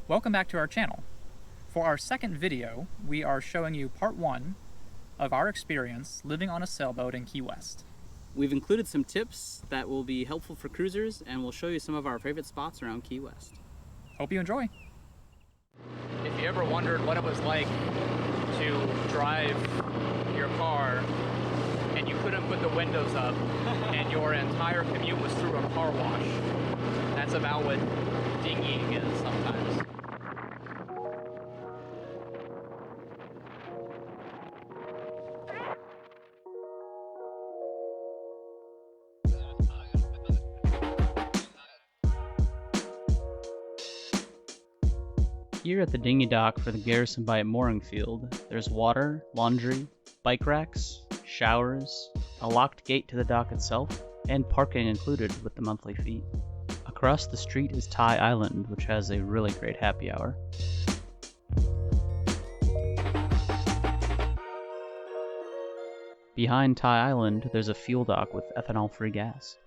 Welcome back to our channel. For our second video, we are showing you part 1 of our experience living on a sailboat in Key West. We've included some tips that will be helpful for cruisers, and we'll show you some of our favorite spots around Key West. Hope you enjoy. If you ever wondered what it was like to drive your car and you couldn't put the windows up and your entire commute was through a car wash, that's about what dinghying is sometimes. Here at the dinghy dock for the Garrison Bight mooring field, there's water, laundry, bike racks, showers, a locked gate to the dock itself, and parking included with the monthly fee. Across the street is Thai Island, which has a really great happy hour. Behind Thai Island, there's a fuel dock with ethanol-free gas.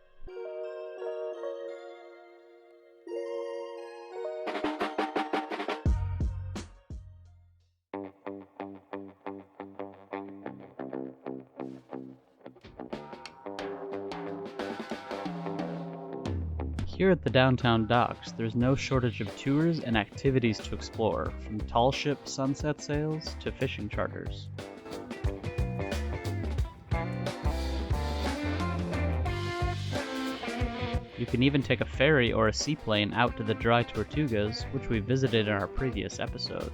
Here at the downtown docks, there's no shortage of tours and activities to explore, from tall ship sunset sails to fishing charters. You can even take a ferry or a seaplane out to the dry Tortugas, which we visited in our previous episode.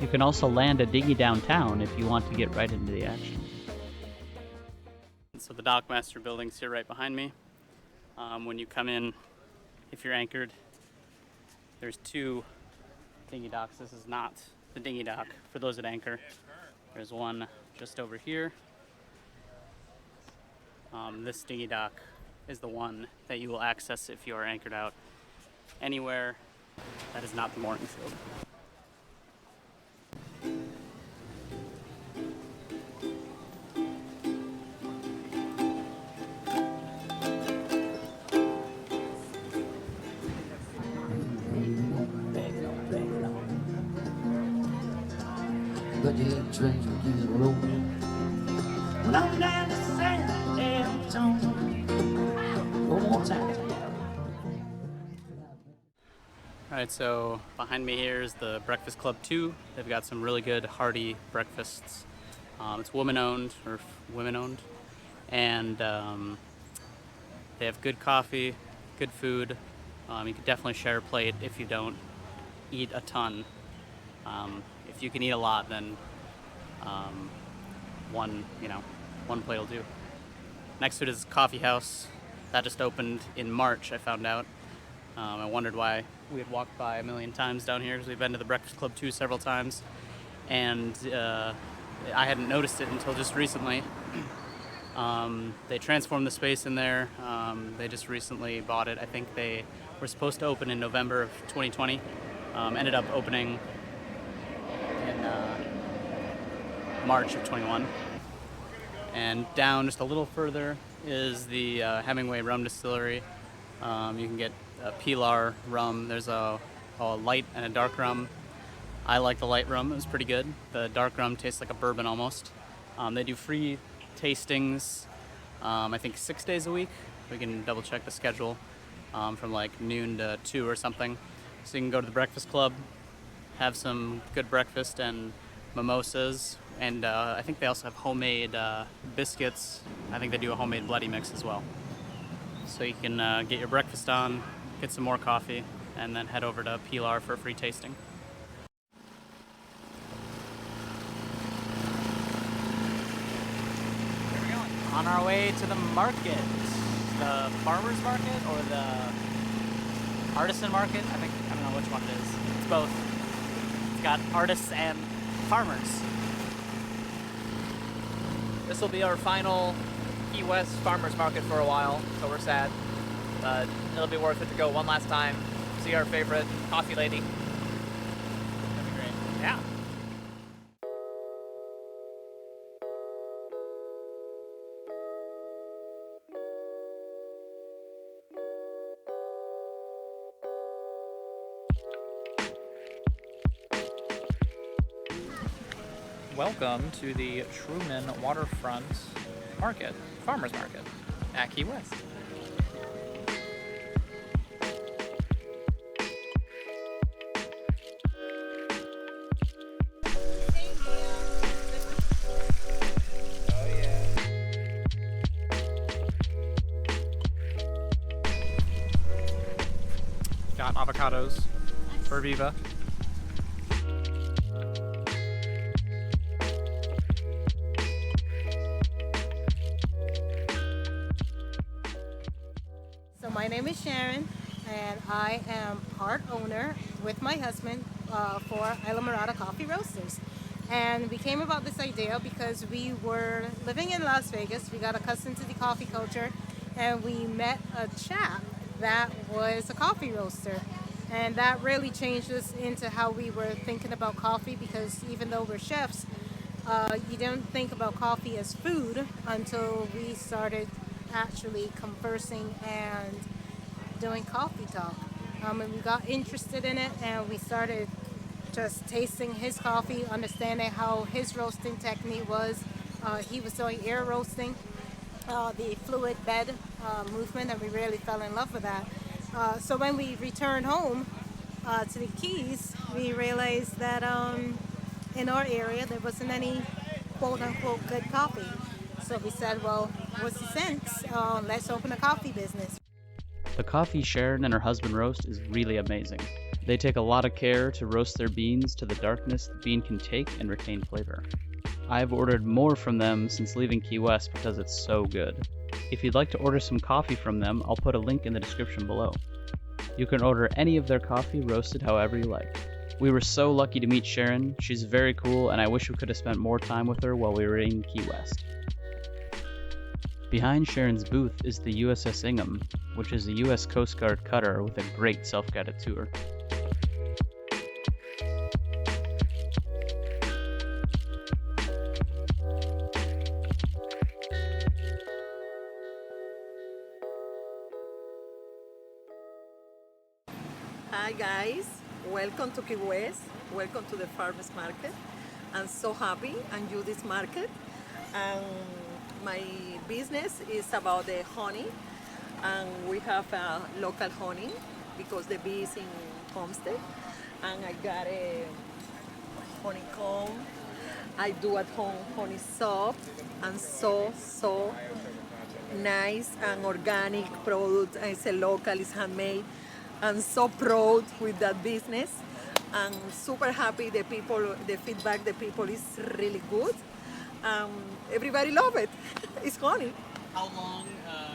You can also land a dinghy downtown if you want to get right into the action. So the Dockmaster building's here right behind me. When you come in, if you're anchored, there's 2 dinghy docks. This is not the dinghy dock for those at anchor. There's one just over here. This dinghy dock is the one that you will access if you are anchored out anywhere that is not the mooring field. But the train keeps rolling. When I'm down the sand zone, one more time. Alright, so behind me here is the Breakfast Club 2. They've got some really good hearty breakfasts. It's woman-owned, or women-owned, and they have good coffee, good food. You can definitely share a plate if you don't eat a ton. If you can eat a lot, then one plate will do. Next to it is Coffee House. That just opened in March, I found out. I wondered why we had walked by a million times down here, because we've been to the Breakfast Club 2 several times, and I hadn't noticed it until just recently. They transformed the space in there. They just recently bought it. I think they were supposed to open in November of 2020. Ended up opening in March of 21. And down just a little further is the Hemingway Rum Distillery. You can get a Pilar rum. There's a light and a dark rum. I like the light rum. It was pretty good. The dark rum tastes like a bourbon almost. They do free tastings, I think 6 days a week. We can double check the schedule from like noon to 2 or something. So you can go to the Breakfast Club, have some good breakfast and mimosas, and I think they also have homemade biscuits. I think they do a homemade bloody mix as well. So you can get your breakfast on, get some more coffee, and then head over to Pilar for a free tasting. on our way to the market. The farmer's market or the artisan market? I don't know which one it is. It's both. It's got artists and farmers. This will be our final Key West farmers market for a while, so we're sad. But it'll be worth it to go one last time, see our favorite coffee lady. That'd be great. Yeah. Welcome to the Truman Waterfront Market, Farmers Market at Key West. Got avocados for Viva. So my name is Sharon, and I am part owner with my husband for Islamorada Coffee Roasters. And we came about this idea because we were living in Las Vegas. We got accustomed to the coffee culture, and we met a chap that was a coffee roaster. And that really changed us into how we were thinking about coffee, because even though we're chefs, you don't think about coffee as food until we started actually conversing and doing coffee talk. And we got interested in it, and we started just tasting his coffee, understanding how his roasting technique was. He was doing air roasting, the fluid bed movement, and we really fell in love with that. So when we returned home to the Keys, we realized that in our area there wasn't any quote-unquote good coffee. So we said, well, what's the sense? Let's open a coffee business. The coffee Sharon and her husband roast is really amazing. They take a lot of care to roast their beans to the darkness the bean can take and retain flavor. I've ordered more from them since leaving Key West because it's so good. If you'd like to order some coffee from them, I'll put a link in the description below. You can order any of their coffee roasted however you like. We were so lucky to meet Sharon. She's very cool, and I wish we could have spent more time with her while we were in Key West. Behind Sharon's booth is the USS Ingham, which is a US Coast Guard cutter with a great self-guided tour. Hi guys, welcome to Key West, welcome to the farmers market. I'm so happy and do this market. My business is about the honey, and we have local honey because the bee is in Homestead, and I got a honeycomb. I do at home honey soap, and so nice and organic product. It's a local, it's handmade. I'm so proud with that business. I'm super happy. The people, the feedback, the people is really good. Everybody love it. It's honey. How long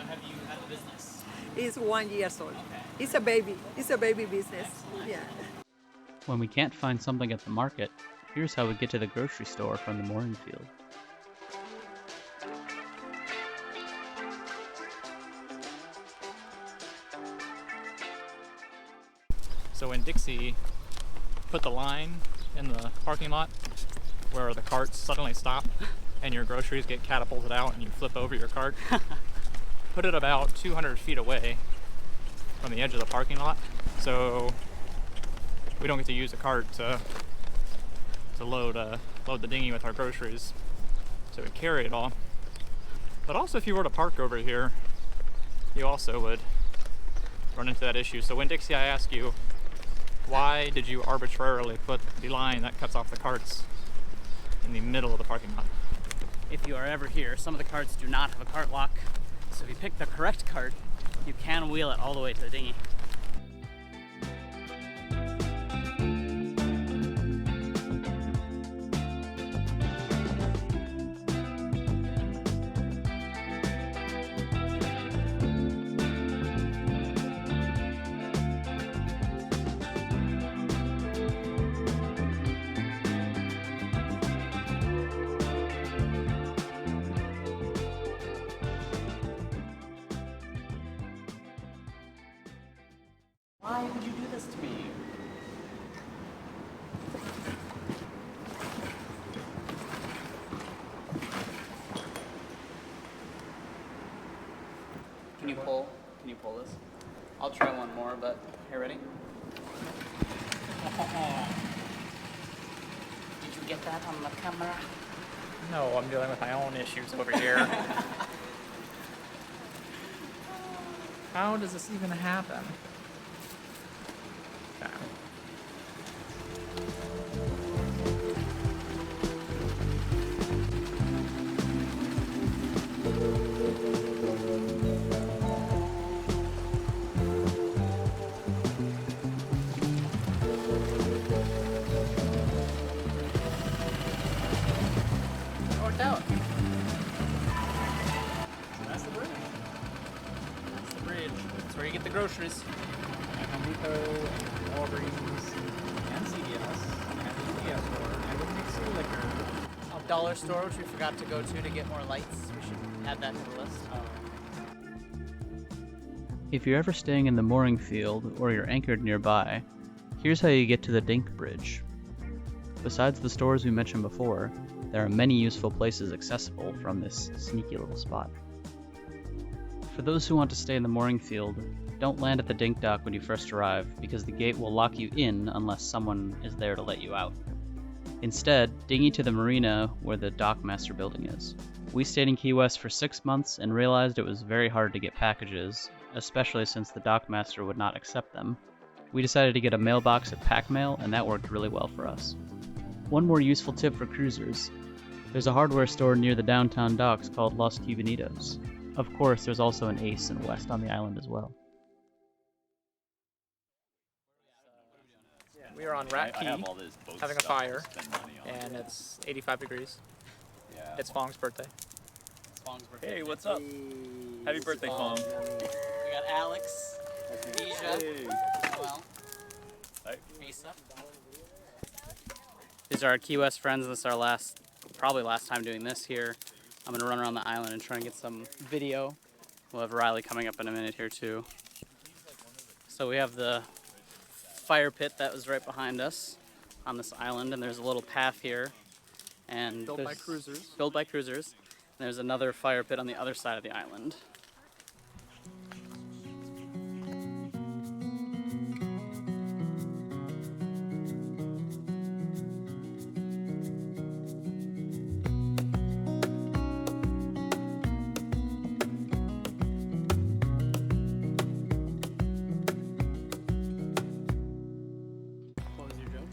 have you had the business? It's 1 year old. Okay. It's a baby. It's a baby business. Excellent. Yeah. When we can't find something at the market, here's how we get to the grocery store from the mooring field. So when Dixie put the line in the parking lot where the carts suddenly stop and your groceries get catapulted out and you flip over your cart, put it about 200 feet away from the edge of the parking lot, so we don't get to use a cart to load the dinghy with our groceries, so we carry it all. But also, if you were to park over here, you also would run into that issue. So when Dixie, I ask you, why did you arbitrarily put the line that cuts off the carts in the middle of the parking lot? If you are ever here, some of the carts do not have a cart lock, so if you pick the correct cart, you can wheel it all the way to the dinghy. Why would you do this to me? Can you pull? Can you pull this? I'll try one more, but here, ready? Did you get that on the camera? No, I'm dealing with my own issues over here. How does this even happen? Okay. It worked out. That's the bridge. That's the bridge. That's where you get the groceries. And Home Depot, and Walgreens, and CVS, and the UPS store, and the Dixie Liquor. A dollar store, which we forgot to go to get more lights. We should add that to the list. If you're ever staying in the mooring field or you're anchored nearby, here's how you get to the Dink Bridge. Besides the stores we mentioned before, there are many useful places accessible from this sneaky little spot. For those who want to stay in the mooring field, don't land at the Dink dock when you first arrive because the gate will lock you in unless someone is there to let you out. Instead, dinghy to the marina where the dockmaster building is. We stayed in Key West for 6 months and realized it was very hard to get packages, especially since the dockmaster would not accept them. We decided to get a mailbox at Packmail, and that worked really well for us. One more useful tip for cruisers. There's a hardware store near the downtown docks called Los Cubanitos. Of course, there's also an Ace and West on the island as well. We are on Rat Key, have all this boat having a stuff to fire, spend money on. and it's 85 degrees. Yeah. It's Fong's birthday. Hey, what's up? Happy birthday, Fong. We got Alex, Deja, Hey. well, Hi. Asa. These are our Key West friends. This is our probably last time doing this here. I'm gonna run around the island and try and get some video. We'll have Riley coming up in a minute here too. So we have the fire pit that was right behind us on this island, and there's a little path here. And Built by there's- cruisers. Built by cruisers. And there's another fire pit on the other side of the island. What was your joke?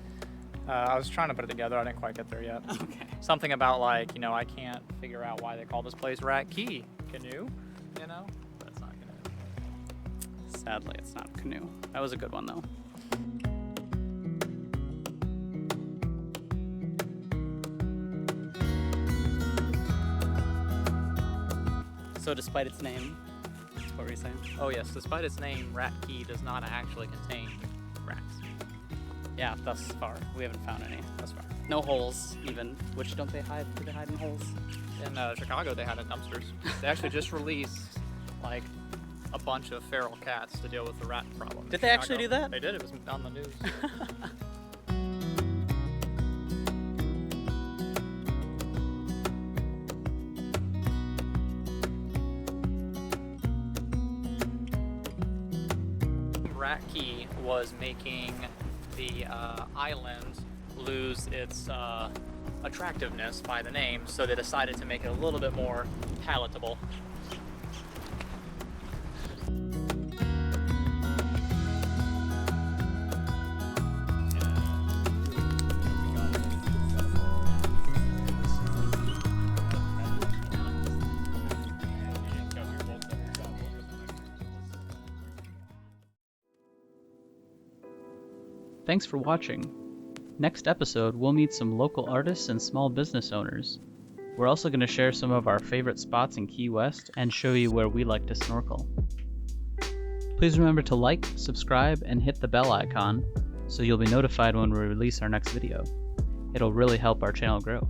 I was trying to put it together. I didn't quite get there yet. Okay. Something about like, I can't figure out why they call this place Rat Key. Canoe? That's not canoe. Sadly, it's not a canoe. That was a good one, though. So, despite its name, what were you saying? Oh yes, despite its name, Rat Key does not actually contain rats. Yeah, thus far, we haven't found any. Thus far. No holes, even. Which don't they hide? Do they hide in holes? In Chicago, they had it dumpsters. They actually just released like a bunch of feral cats to deal with the rat problem. in Did they actually Chicago. do that? They did. It was on the news. Rat Key was making the island lose its attractiveness by the name, so they decided to make it a little bit more palatable. Thanks for watching. Next episode, we'll meet some local artists and small business owners. We're also going to share some of our favorite spots in Key West and show you where we like to snorkel. Please remember to like, subscribe, and hit the bell icon so you'll be notified when we release our next video. It'll really help our channel grow.